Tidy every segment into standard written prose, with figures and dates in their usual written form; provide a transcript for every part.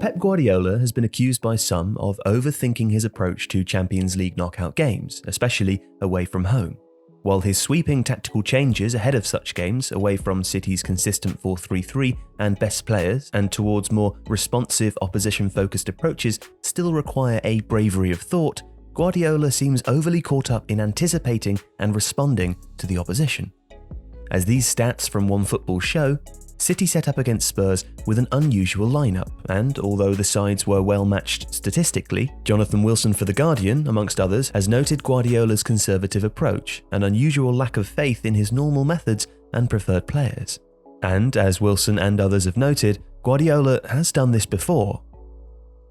Pep Guardiola has been accused by some of overthinking his approach to Champions League knockout games, especially away from home. While his sweeping tactical changes ahead of such games, away from City's consistent 4-3-3 and best players, and towards more responsive opposition-focused approaches still require a bravery of thought, Guardiola seems overly caught up in anticipating and responding to the opposition. As these stats from OneFootball show, City set up against Spurs with an unusual lineup, and although the sides were well matched statistically, Jonathan Wilson for The Guardian, amongst others, has noted Guardiola's conservative approach, an unusual lack of faith in his normal methods and preferred players. And, as Wilson and others have noted, Guardiola has done this before.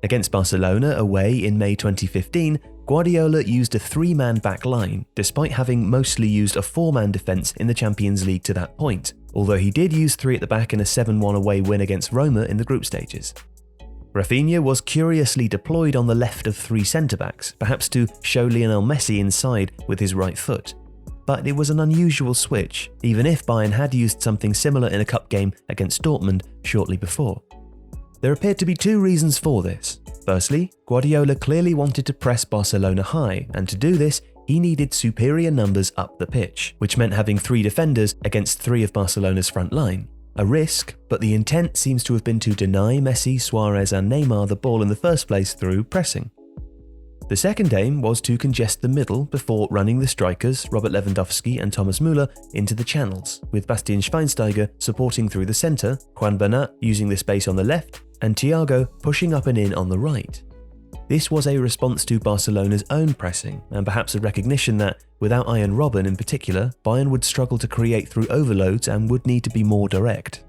Against Barcelona away in May 2015, Guardiola used a three-man back line, despite having mostly used a four-man defence in the Champions League to that point, although he did use three at the back in a 7-1 away win against Roma in the group stages. Rafinha was curiously deployed on the left of three centre-backs, perhaps to show Lionel Messi inside with his right foot. But it was an unusual switch, even if Bayern had used something similar in a cup game against Dortmund shortly before. There appeared to be two reasons for this. Firstly, Guardiola clearly wanted to press Barcelona high, and to do this, he needed superior numbers up the pitch, which meant having three defenders against three of Barcelona's front line. A risk, but the intent seems to have been to deny Messi, Suarez and Neymar the ball in the first place through pressing. The second aim was to congest the middle before running the strikers, Robert Lewandowski and Thomas Müller, into the channels, with Bastian Schweinsteiger supporting through the centre, Juan Bernat using the space on the left, and Thiago pushing up and in on the right. This was a response to Barcelona's own pressing, and perhaps a recognition that, without Arjen Robben in particular, Bayern would struggle to create through overloads and would need to be more direct.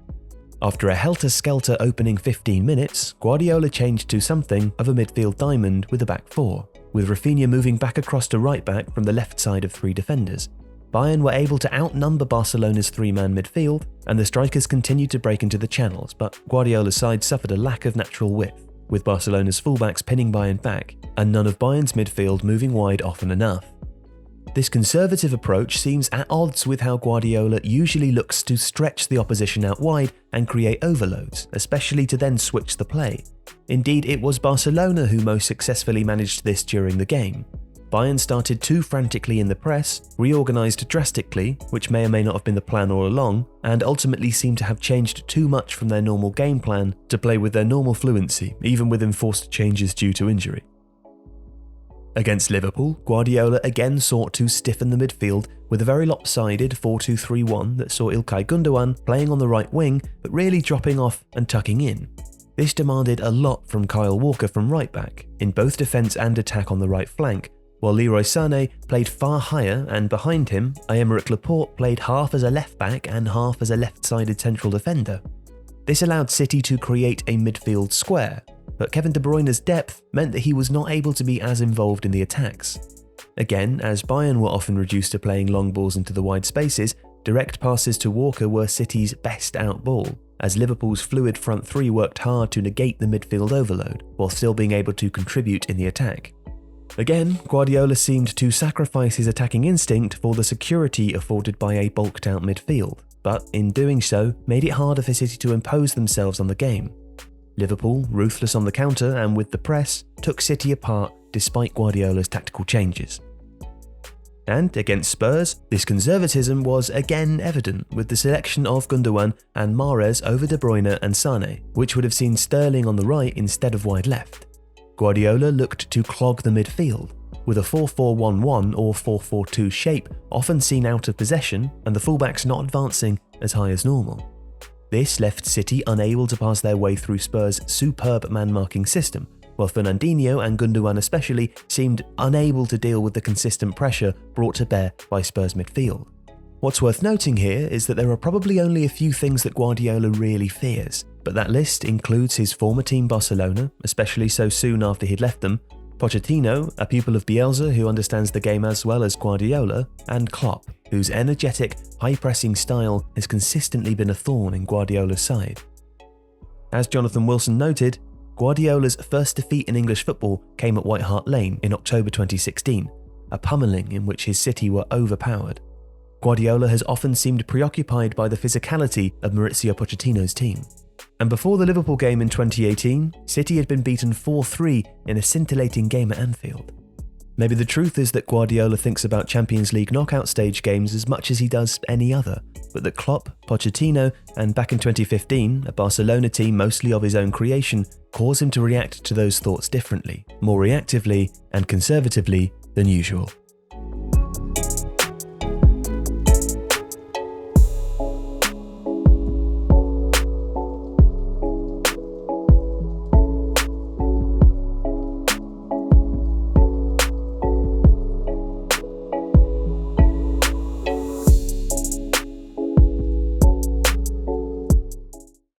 After a helter-skelter opening 15 minutes, Guardiola changed to something of a midfield diamond with a back four, with Rafinha moving back across to right-back from the left side of three defenders. Bayern were able to outnumber Barcelona's three-man midfield, and the strikers continued to break into the channels, but Guardiola's side suffered a lack of natural width, with Barcelona's fullbacks pinning Bayern back, and none of Bayern's midfield moving wide often enough. This conservative approach seems at odds with how Guardiola usually looks to stretch the opposition out wide and create overloads, especially to then switch the play. Indeed, it was Barcelona who most successfully managed this during the game. Bayern started too frantically in the press, reorganised drastically, which may or may not have been the plan all along, and ultimately seemed to have changed too much from their normal game plan to play with their normal fluency, even with enforced changes due to injury. Against Liverpool, Guardiola again sought to stiffen the midfield with a very lopsided 4-2-3-1 that saw Ilkay Gundogan playing on the right wing but really dropping off and tucking in. This demanded a lot from Kyle Walker from right back, in both defence and attack on the right flank, while Leroy Sané played far higher, and behind him, Aymeric Laporte played half as a left back and half as a left-sided central defender. This allowed City to create a midfield square, but Kevin De Bruyne's depth meant that he was not able to be as involved in the attacks. Again, as Bayern were often reduced to playing long balls into the wide spaces, direct passes to Walker were City's best out ball, as Liverpool's fluid front three worked hard to negate the midfield overload, while still being able to contribute in the attack. Again, Guardiola seemed to sacrifice his attacking instinct for the security afforded by a bulked-out midfield, but in doing so, made it harder for City to impose themselves on the game. Liverpool, ruthless on the counter and with the press, took City apart despite Guardiola's tactical changes. And against Spurs, this conservatism was again evident with the selection of Gundogan and Mahrez over De Bruyne and Sané, which would have seen Sterling on the right instead of wide left. Guardiola looked to clog the midfield, with a 4-4-1-1 or 4-4-2 shape often seen out of possession and the fullbacks not advancing as high as normal. This left City unable to pass their way through Spurs' superb man-marking system, while Fernandinho and Gundogan especially seemed unable to deal with the consistent pressure brought to bear by Spurs' midfield. What's worth noting here is that there are probably only a few things that Guardiola really fears, but that list includes his former team Barcelona, especially so soon after he'd left them, Pochettino, a pupil of Bielsa who understands the game as well as Guardiola, and Klopp, whose energetic, high-pressing style has consistently been a thorn in Guardiola's side. As Jonathan Wilson noted, Guardiola's first defeat in English football came at White Hart Lane in October 2016, a pummelling in which his City were overpowered. Guardiola has often seemed preoccupied by the physicality of Mauricio Pochettino's team. And before the Liverpool game in 2018, City had been beaten 4-3 in a scintillating game at Anfield. Maybe the truth is that Guardiola thinks about Champions League knockout stage games as much as he does any other, but that Klopp, Pochettino, and back in 2015, a Barcelona team mostly of his own creation, cause him to react to those thoughts differently, more reactively and conservatively than usual.